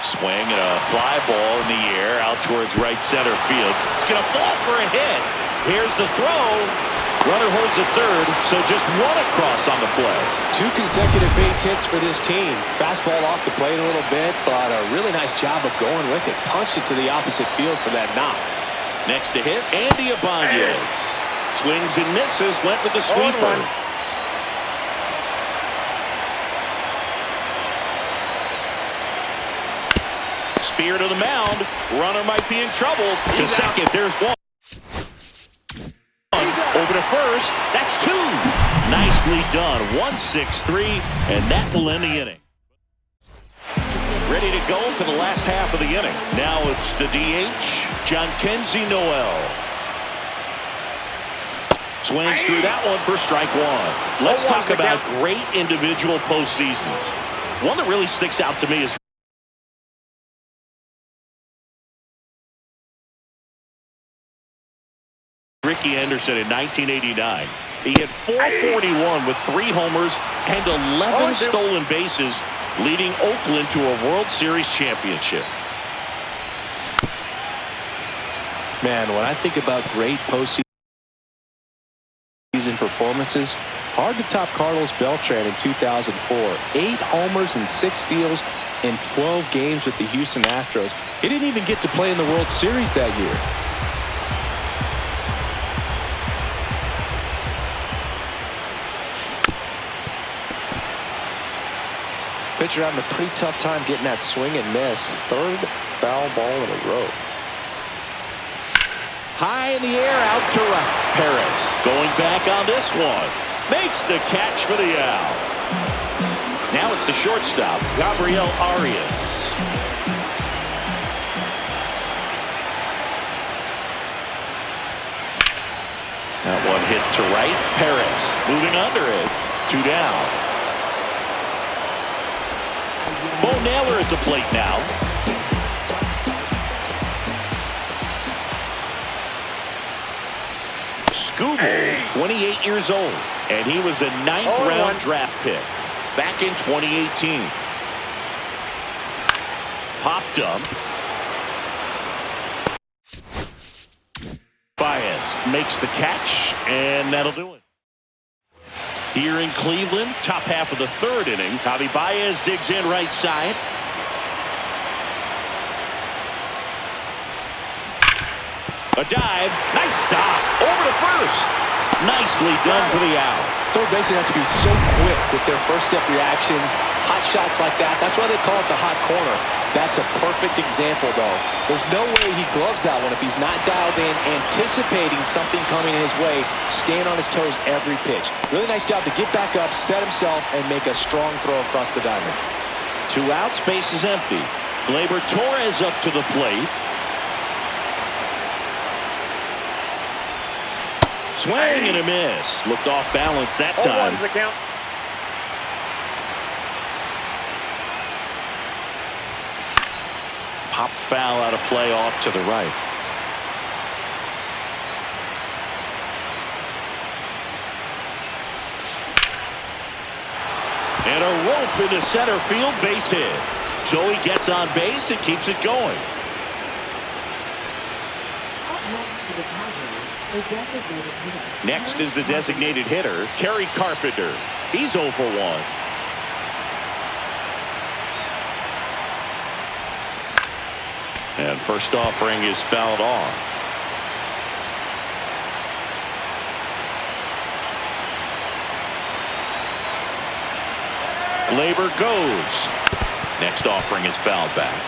Swing and a fly ball in the air out towards right center field. It's going to fall for a hit. Here's the throw. Runner holds at third, so just one across on the play. 2 consecutive base hits for this team. Fastball off the plate a little bit, but a really nice job of going with it. Punched it to the opposite field for that knock. Next to hit, Andy Ibanez. Swings and misses, went with the sweeper. Spear to the mound. Runner might be in trouble. To second, there's one. Over to first. That's 2. Nicely done. 1-6-3, and that will end the inning. Ready to go for the last half of the inning. Now it's the DH, Jhonkensy Noel. Swings through that one for strike 1. Let's talk about great individual postseasons. One that really sticks out to me is Ricky Anderson in 1989. He hit .441 with 3 homers and 11 stolen bases, leading Oakland to a World Series championship. Man, when I think about great postseason performances, hard to top Carlos Beltran in 2004. 8 homers and 6 steals in 12 games with the Houston Astros. He didn't even get to play in the World Series that year. Pitcher having a pretty tough time getting that swing and miss. 3rd foul ball in a row. High in the air, out to right. Perez going back on this one. Makes the catch for the out. Now it's the shortstop, Gabriel Arias. That one hit to right. Perez moving under it. 2 down. Bo Naylor at the plate now. Skubal, 28 years old, and he was a 9th-round draft pick back in 2018. Popped up. Baez makes the catch, and that'll do it. Here in Cleveland, top half of the 3rd inning. Javi Baez digs in right side. A dive. Nice stop. Over to first. Nicely done for the out. Third basemen have to be so quick with their first step reactions. Hot shots like that. That's why they call it the hot corner. That's a perfect example, though. There's no way he gloves that one if he's not dialed in, anticipating something coming his way, staying on his toes every pitch. Really nice job to get back up, set himself, and make a strong throw across the diamond. 2 outs, base is empty. Gleyber Torres up to the plate. Swing and a miss. Looked off balance that time. The count. Pop foul out of play off to the right. And a rope into center field, base hit. So he gets on base and keeps it going. Next is the designated hitter, Kerry Carpenter. He's 0 for 1. And first offering is fouled off. Gleyber goes. Next offering is fouled back.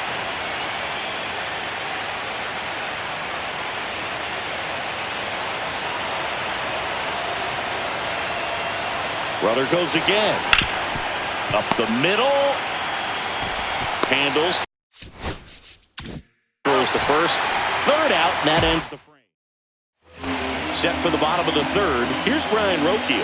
Runner goes again. Up the middle. Handles. Throws the first. 3rd out, and that ends the frame. Set for the bottom of the 3rd. Here's Brian Rocchio.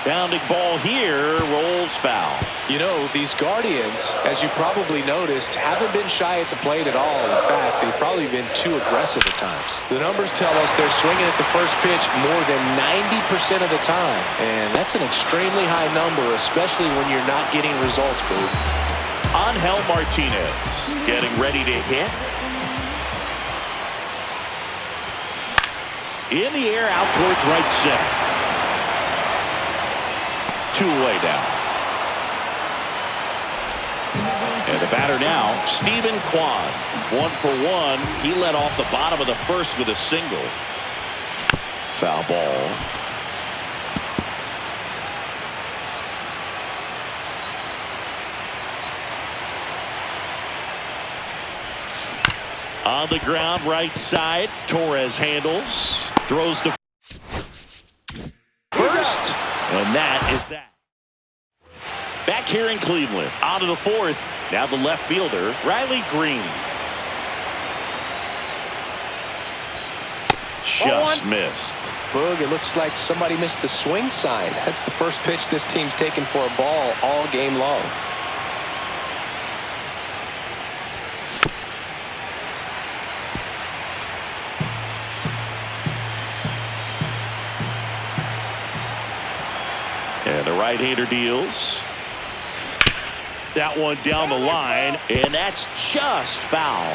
Bounding ball here. Rolls foul. You know, these Guardians, as you probably noticed, haven't been shy at the plate at all. In fact, they've probably been too aggressive at times. The numbers tell us they're swinging at the first pitch more than 90% of the time. And that's an extremely high number, especially when you're not getting results, Boo. Angel Martinez getting ready to hit. In the air, out towards right center. Two-way down. And the batter now, Stephen Kwan. 1 for 1. He led off the bottom of the first with a single. Foul ball. On the ground, right side. Torres handles. Throws to first. And that is that. Back here in Cleveland. On to the fourth. Now the left fielder, Riley Green. Just missed. Boog, it looks like somebody missed the swing sign. That's the first pitch this team's taken for a ball all game long. And the right-hander deals. That one down the line, and that's just foul.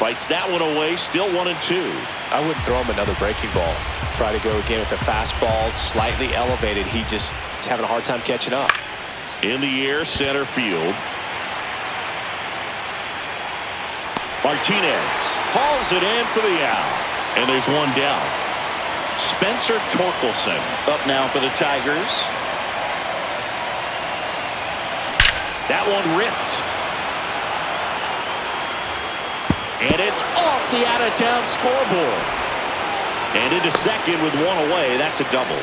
Fights that one away, still 1-2. I wouldn't throw him another breaking ball. Try to go again with the fastball, slightly elevated. He just is having a hard time catching up. In the air, center field. Martinez hauls it in for the out. And there's one down. Spencer Torkelson up now for the Tigers. That one ripped. And it's off the out-of-town scoreboard. And into second with one away. That's a double.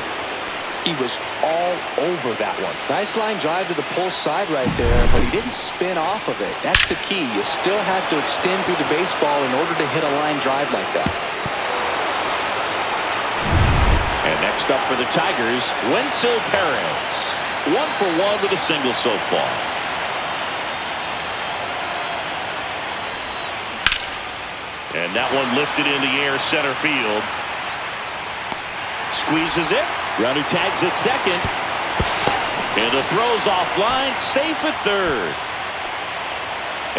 He was all over that one. Nice line drive to the pull side right there, but he didn't spin off of it. That's the key. You still have to extend through the baseball in order to hit a line drive like that. And next up for the Tigers, Wenzel Perez. 1 for 1 with a single so far. And that one lifted in the air, center field. Squeezes it. Runner tags at second. And the throw's offline, safe at third.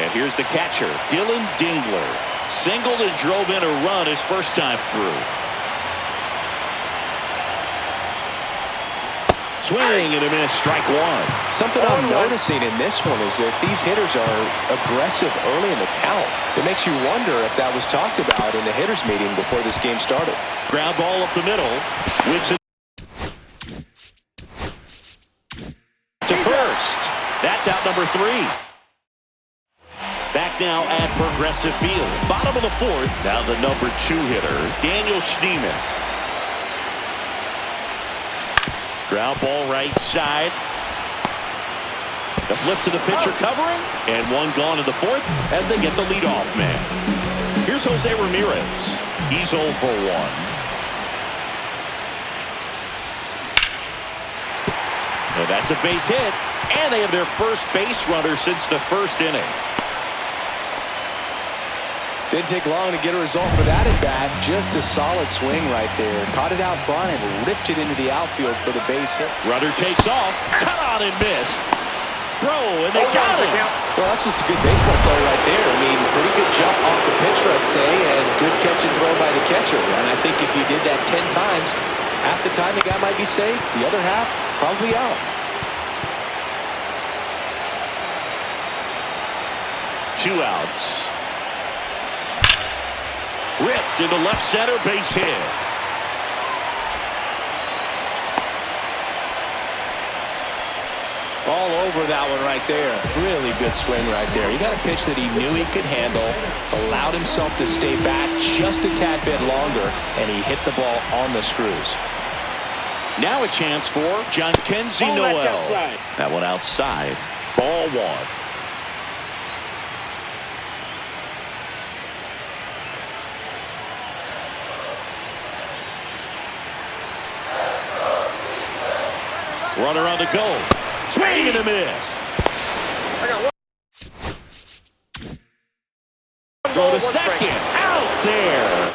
And here's the catcher, Dylan Dingler. Singled and drove in a run his first time through. Swing and a miss, strike one. Something I'm noticing in this one is that these hitters are aggressive early in the count. It makes you wonder if that was talked about in the hitters meeting before this game started. Ground ball up the middle. Whips it to first. That's out number 3. Back now at Progressive Field. Bottom of the fourth. Now the number 2 hitter, Daniel Schneemann. Ground ball right side. The flip to the pitcher covering. And one gone in the fourth as they get the leadoff man. Here's Jose Ramirez. He's 0 for 1. And that's a base hit. And they have their first base runner since the first inning. Didn't take long to get a result for that at bat. Just a solid swing right there. Caught it out front and ripped it into the outfield for the base hit. Runner takes off. Cut on and missed. Throw, and they got him. Well, that's just a good baseball play right there. I mean, pretty good jump off the pitcher, I'd say, and good catch and throw by the catcher. And I think if you did that 10 times, half the time the guy might be safe. The other half, probably out. Two outs. Ripped into left center, base hit. All over that one right there. Really good swing right there. He got a pitch that he knew he could handle, allowed himself to stay back just a tad bit longer, and he hit the ball on the screws. Now a chance for John Kenzie Noel. That one outside. Ball 1. Runner on the go. Swing and a miss. Go to second. Out there.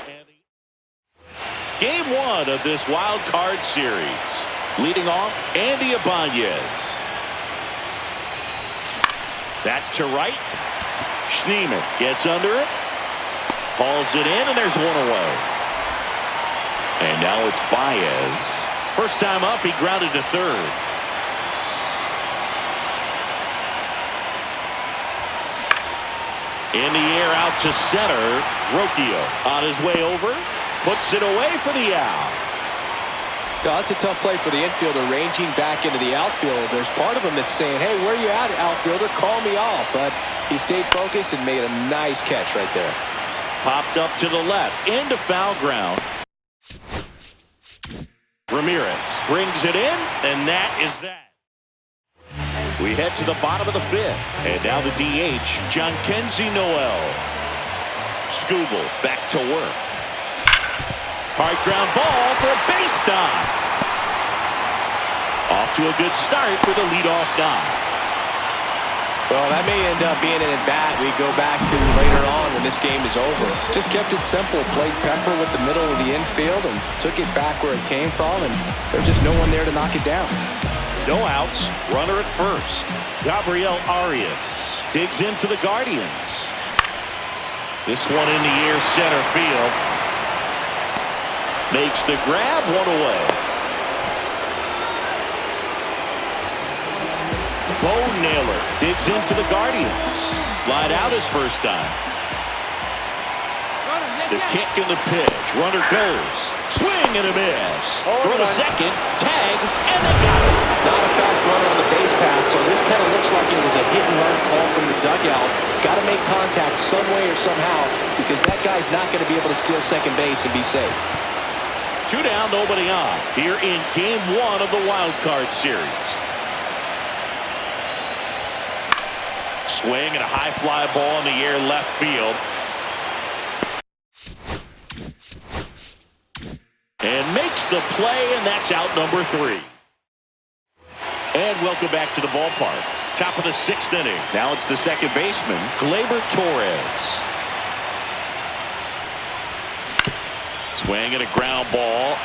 Game one of this wild card series. Leading off, Andy Ibanez. That to right. Schneemann gets under it. Hauls it in, and there's one away. And now it's Baez. First time up, he grounded to third. In the air out to center. Rocchio on his way over. Puts it away for the out. That's a tough play for the infielder, ranging back into the outfield. There's part of him that's saying, hey, where you at, outfielder? Call me off. But he stayed focused and made a nice catch right there. Popped up to the left, into foul ground. Ramirez brings it in, and that is that. We head to the bottom of the fifth. And now the DH, Jhonkensy Noel. Skubal back to work. Hard ground ball for a base knock. Off to a good start with a leadoff knock. Well, that may end up being an at-bat we go back to later on when this game is over. Just kept it simple, played pepper with the middle of the infield and took it back where it came from, and there's just no one there to knock it down. No outs, runner at first. Gabriel Arias digs in for the Guardians. This one in the air, center field. Makes the grab, one away. Bo Naylor digs in for the Guardians. Lied out his first time. The kick and the pitch. Runner goes. Swing and a miss. Throw to second. Tag. And they got it. Not a fast runner on the base pass, so this kind of looks like it was a hit-and-run call from the dugout. Got to make contact some way or somehow because that guy's not going to be able to steal second base and be safe. 2 down, nobody on. Here in game one of the wild card series. Swing and a high fly ball in the air left field. And makes the play, and that's out number 3. And welcome back to the ballpark. Top of the 6th inning. Now it's the second baseman, Gleyber Torres. Swing and a ground ball.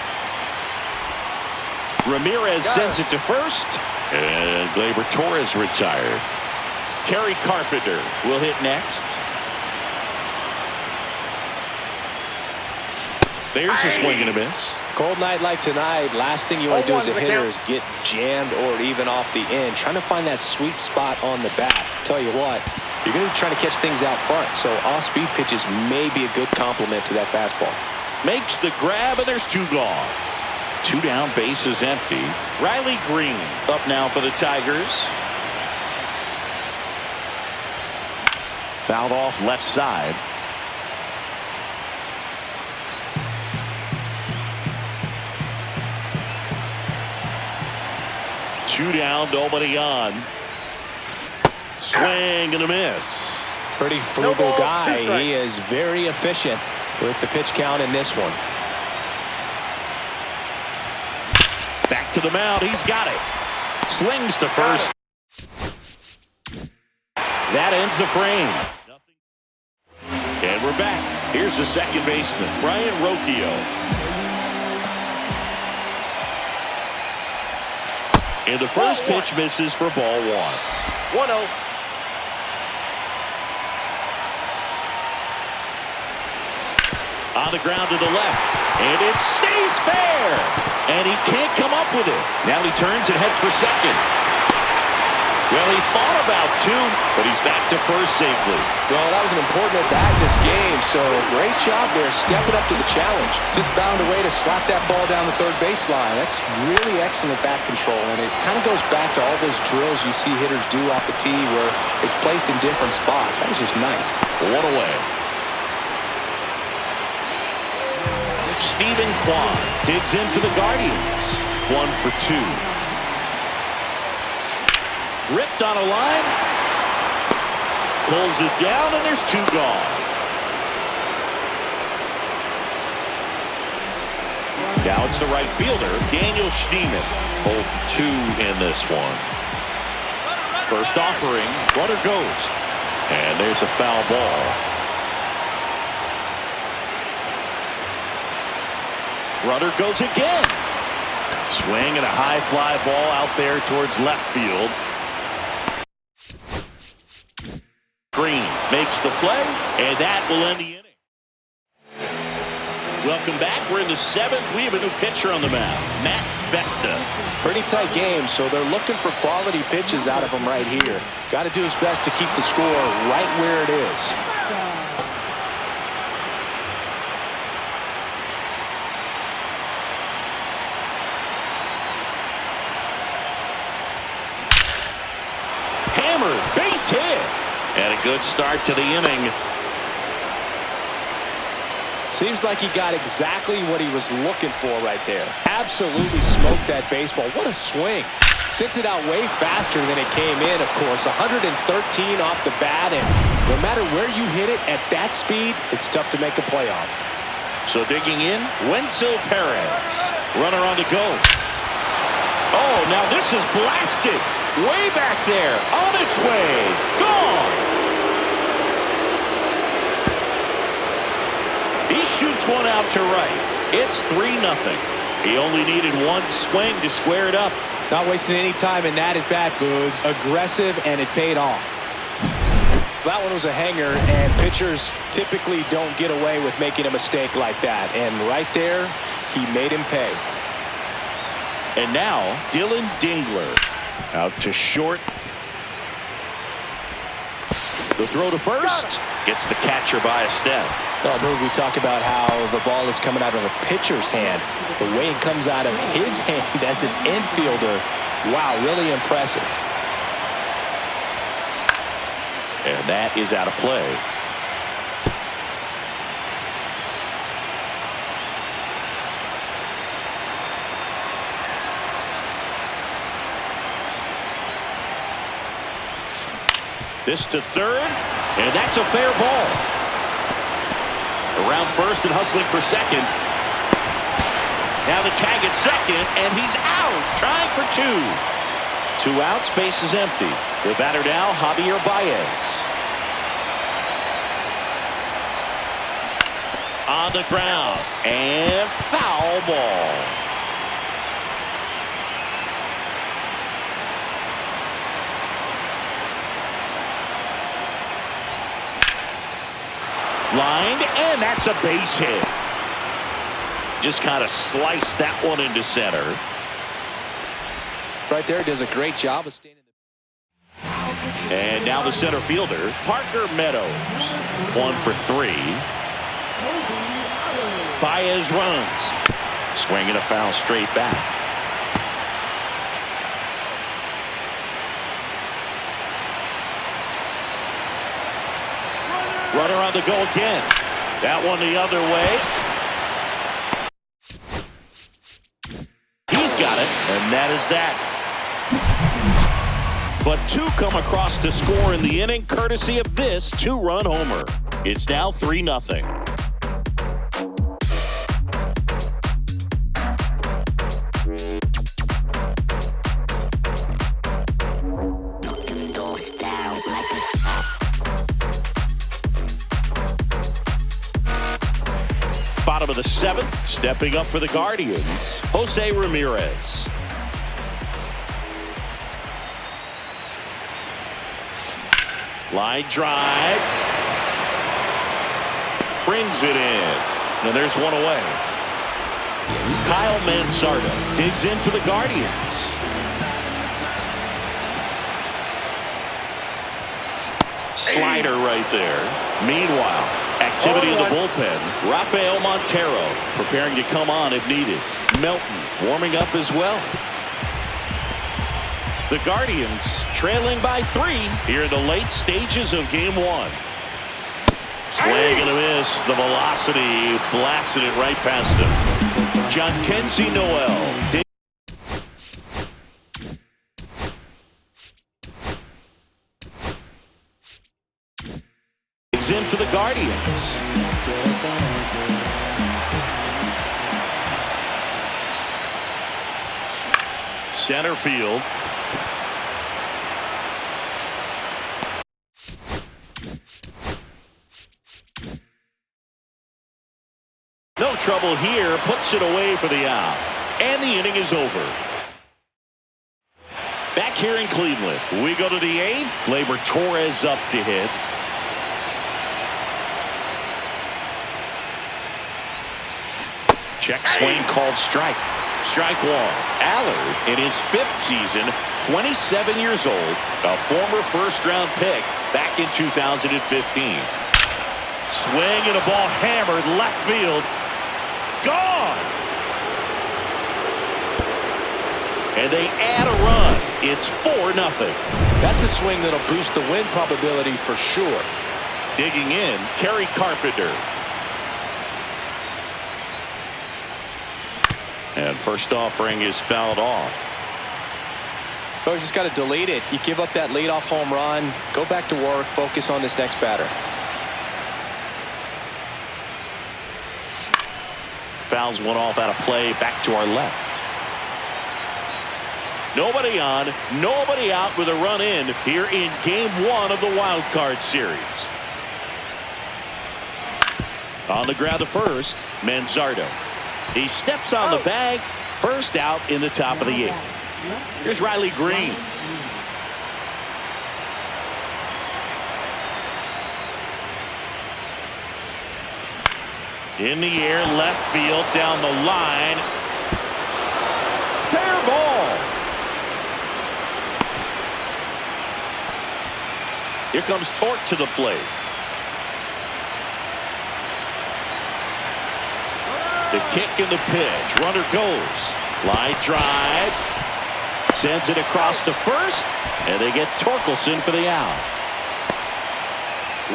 Ramirez sends it to first. And Gleyber Torres retired. Kerry Carpenter will hit next. There's a swing and a miss. Cold night like tonight, last thing you want to do as a hitter is get jammed or even off the end. Trying to find that sweet spot on the bat. Tell you what, you're going to be trying to catch things out front, so off-speed pitches may be a good complement to that fastball. Makes the grab, and there's 2 gone. 2 down, base is empty. Riley Green up now for the Tigers. Fouled off left side. Two down, nobody on. Swing and a miss. Pretty frugal guy. He is very efficient with the pitch count in this one. Back to the mound. He's got it. Slings to first. That ends the frame. And we're back. Here's the second baseman, Brian Rocchio. And the first pitch misses for ball 1. 1-0. On the ground to the left. And it stays fair. And he can't come up with it. Now he turns and heads for second. Well, he thought about 2, but he's back to first safely. Well, that was an important at-bat in this game, so great job there, stepping up to the challenge. Just found a way to slap that ball down the third baseline. That's really excellent bat control, and it kind of goes back to all those drills you see hitters do off the tee where it's placed in different spots. That was just nice. 1 away. Stephen Kwan digs in for the Guardians. 1 for 2. Ripped on a line. Pulls it down, and there's 2 gone. Now it's the right fielder, Daniel Schneemann. Both 2 in this one. First offering, runner goes. And there's a foul ball. Runner goes again. Swing and a high fly ball out there towards left field. Green makes the play, and that will end the inning. Welcome back. We're in the 7th. We have a new pitcher on the mound, Matt Vesta. Pretty tight game, so they're looking for quality pitches out of him right here. Got to do his best to keep the score right where it is. Hammered, base hit. And a good start to the inning. Seems like he got exactly what he was looking for right there. Absolutely smoked that baseball. What a swing. Sent it out way faster than it came in, of course. 113 off the bat, and no matter where you hit it at that speed, it's tough to make a play on. So digging in, Wenzel Perez. Runner on to go. Oh, now this is blasted. Way back there. On its way. Gone. He shoots one out to right. It's 3-0. He only needed one swing to square it up. Not wasting any time in that at bat, Boog. Aggressive, and it paid off. That one was a hanger, and pitchers typically don't get away with making a mistake like that. And right there, he made him pay. And now, Dylan Dingler. Out to short. The throw to first. Gets the catcher by a step. Oh, Boog, we talk about how the ball is coming out of the pitcher's hand. The way it comes out of his hand as an infielder, wow, really impressive. And that is out of play. This to third, and that's a fair ball. Around first and hustling for second. Now the tag at second, and he's out, trying for 2. 2 outs, base is empty. The batter now, Javier Baez. On the ground, and foul ball. Lined, and that's a base hit. Just kind of sliced that one into center. Right there, does a great job of staying in the... And now the center fielder, Parker Meadows. 1 for 3. Baez runs. Swinging a foul straight back. Runner on the go again. That one the other way. He's got it, and that is that. But 2 come across to score in the inning, courtesy of this 2-run homer. It's now 3-0. Bottom of the 7th, stepping up for the Guardians, Jose Ramirez. Line drive. Brings it in. And there's one away. Kyle Mansardo digs in for the Guardians. Slider right there. Meanwhile, activity in the bullpen. Rafael Montero preparing to come on if needed. Melton warming up as well. The Guardians trailing by 3 here in the late stages of game 1. Swing and a miss. The velocity blasted it right past him. John Kenzie Noel. In for the Guardians. center field. No trouble here. Puts it away for the out. And the inning is over. Back here in Cleveland, we go to the 8th. Gleyber Torres up to hit. Check swing called strike. Strike one. Allard in his 5th season, 27 years old, a former first-round pick back in 2015. Swing and a ball hammered left field. Gone. And they add a run. It's 4-0. That's a swing that'll boost the win probability for sure. Digging in, Kerry Carpenter. And first offering is fouled off. Oh, you just got to delete it. You give up that leadoff home run. Go back to work. Focus on this next batter. Fouls one off out of play. Back to our left. Nobody on, nobody out with a run in here in game 1 of the wild card series. On the ground to first, Manzardo. He steps on the bag. First out in the top of the 8th. Here's Riley Green. In the air, left field, down the line. Fair ball. Here comes Torque to the plate. The kick and the pitch. Runner goes. Line drive. Sends it across to first. And they get Torkelson for the out.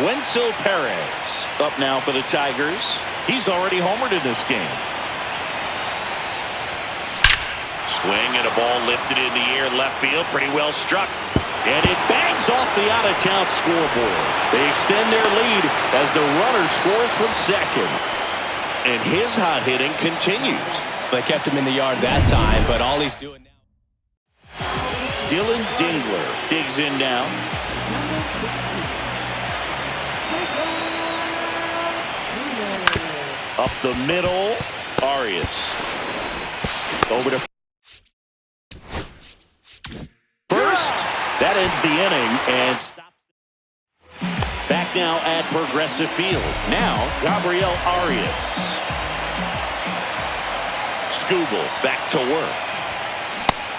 Wenzel Perez up now for the Tigers. He's already homered in this game. Swing and a ball lifted in the air left field. Pretty well struck. And it bangs off the out-of-town scoreboard. They extend their lead as the runner scores from second. And his hot hitting continues. They kept him in the yard that time, but all he's doing now. Dylan Dingler digs in now. Up the middle, Arias. Over to first. That ends the inning and stops. Back now at Progressive Field. Now, Gabriel Arias. Skubal back to work.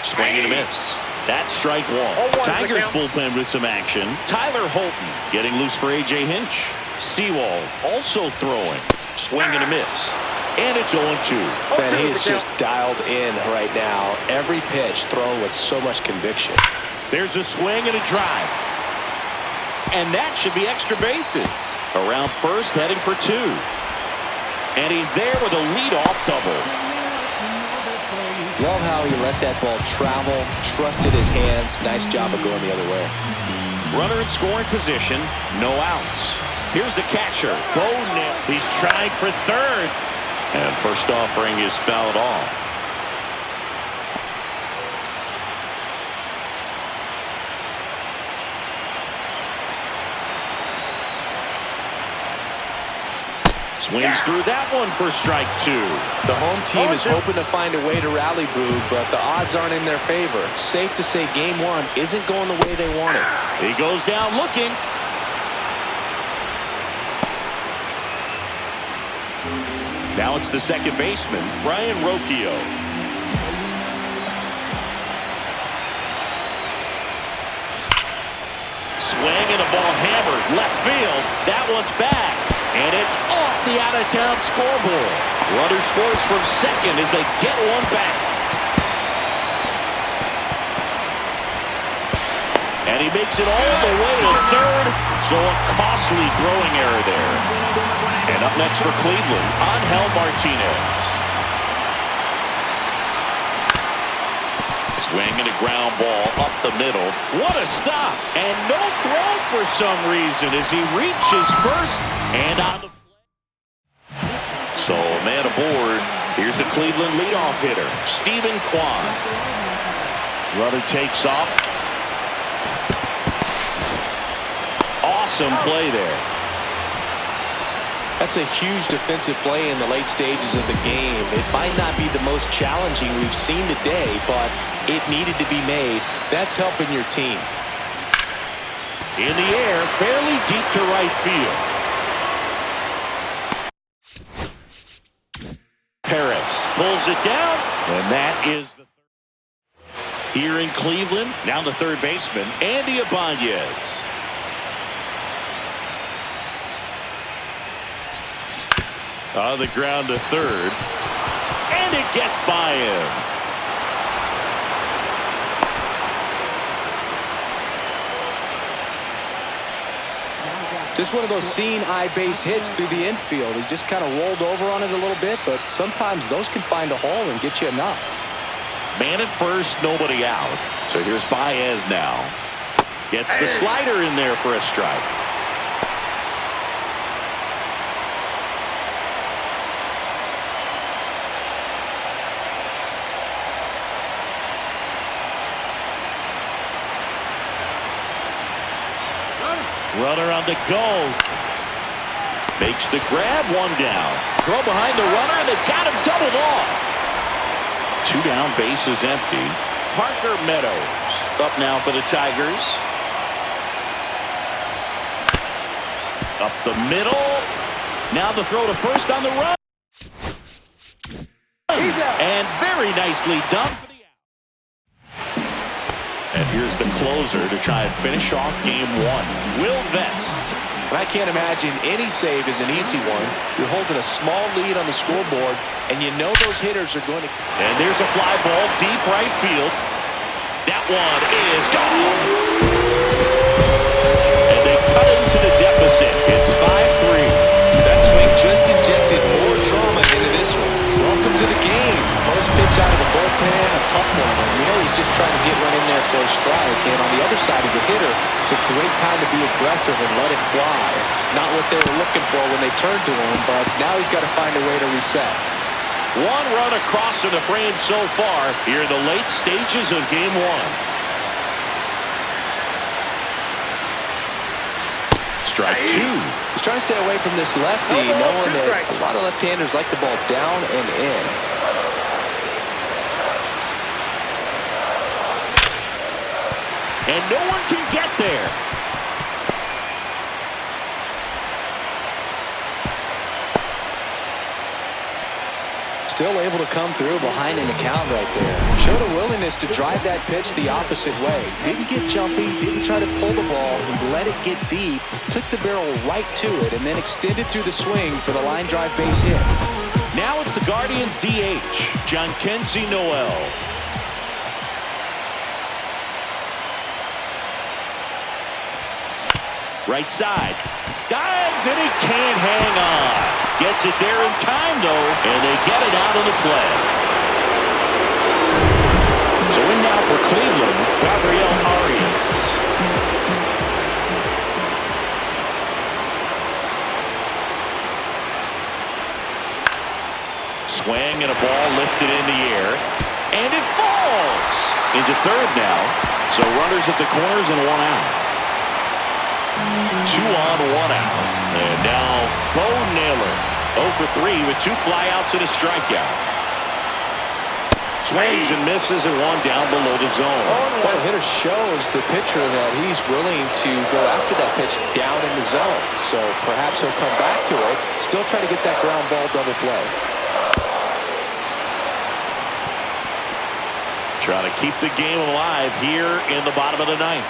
Swing and a miss. That's strike one. Tigers bullpen with some action. Tyler Holton getting loose for A.J. Hinch. Sewald also throwing. Swing and a miss. And it's 0-2. Man, he is just dialed in right now. Every pitch thrown with so much conviction. There's a swing and a drive. And that should be extra bases. Around first, heading for 2. And he's there with a leadoff double. Love how he let that ball travel, trusted his hands. Nice job of going the other way. Runner in scoring position, no outs. Here's the catcher, Bo Nick. He's trying for third. And first offering is fouled off. Swings through that one for strike 2. The home team is hoping to find a way to rally, Boog, but the odds aren't in their favor. Safe to say game 1 isn't going the way they want it. He goes down looking. Now it's the second baseman, Brian Rocchio. Swing and a ball hammered left field. That one's back. And it's off the out-of-town scoreboard. Runner scores from second as they get one back. And he makes it all the way to third. So a costly throwing error there. And up next for Cleveland, Angel Martinez. Swing and a ground ball up the middle. What a stop. And no throw for some reason as he reaches first and on the play. So man aboard. Here's the Cleveland leadoff hitter, Stephen Kwan. Runner takes off. Awesome play there. That's a huge defensive play in the late stages of the game. It might not be the most challenging we've seen today, but it needed to be made. That's helping your team. In the air, fairly deep to right field. Perez pulls it down, and that is the third. Here in Cleveland, now the third baseman, Andy Ibanez. On the ground to third, and it gets by him. Just one of those seeing eye base hits through the infield. He just kind of rolled over on it a little bit, but sometimes those can find a hole and get you enough. Man at first, nobody out. So here's Baez now. Gets the slider in there for a strike. Runner on the go. Makes the grab, one down. Throw behind the runner, and they've got him doubled off. Two down, bases empty. Parker Meadows up now for the Tigers. Up the middle. Now the throw to first on the run. And very nicely done for the out. And here's the closer to try and finish off game one. Will Vest. I can't imagine any save is an easy one. You're holding a small lead on the scoreboard, and you know those hitters are going to. And there's a fly ball deep right field. That one is gone. And they cut into the deficit. It's 5-3. That swing just injected more trauma into this one. Welcome to the game. First pitch out of the bullpen, a tough one. And you know he's just trying to get one in there for a strike. And on the other side, as a hitter, it's a great time to be aggressive and let it fly. It's not what they were looking for when they turned to him, but now he's got to find a way to reset. One run across in the frame so far here in the late stages of game one. Strike two. He's trying to stay away from this lefty, knowing that a lot of left-handers like the ball down and in. And no one can get there. Still able to come through behind in the count right there. Showed a willingness to drive that pitch the opposite way. Didn't get jumpy, didn't try to pull the ball. He let it get deep, took the barrel right to it, and then extended through the swing for the line drive base hit. Now it's the Guardians DH, Jhonkensy Noel. Right side. Dives, and he can't hang on. Gets it there in time, though, and they get it out of the play. So in now for Cleveland, Gabriel Arias. Swing and a ball lifted in the air, and it falls into third now. So runners at the corners and one out. 2 on, 1 out. And now Bo Naylor, 0 for 3 with 2 flyouts and a strikeout. Swings and misses and one down below the zone. Well, the hitter shows the pitcher that he's willing to go after that pitch down in the zone. So perhaps he'll come back to it. Still trying to get that ground ball double play. Trying to keep the game alive here in the bottom of the ninth.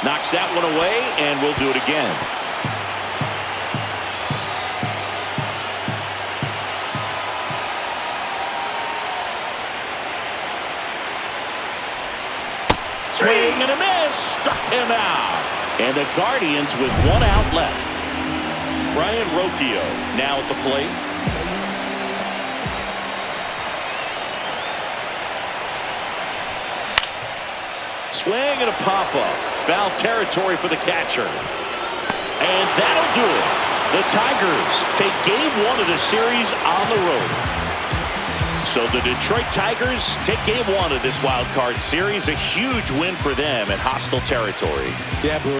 Knocks that one away, and we'll do it again. Swing and a miss. Struck him out. And the Guardians with 1 out left. Brian Rocchio now at the plate. Swing and a pop-up. Foul territory for the catcher. And that'll do it. The Tigers take game 1 of the series on the road. So the Detroit Tigers take game one of this wild card series. A huge win for them in hostile territory. Yeah, Brewer.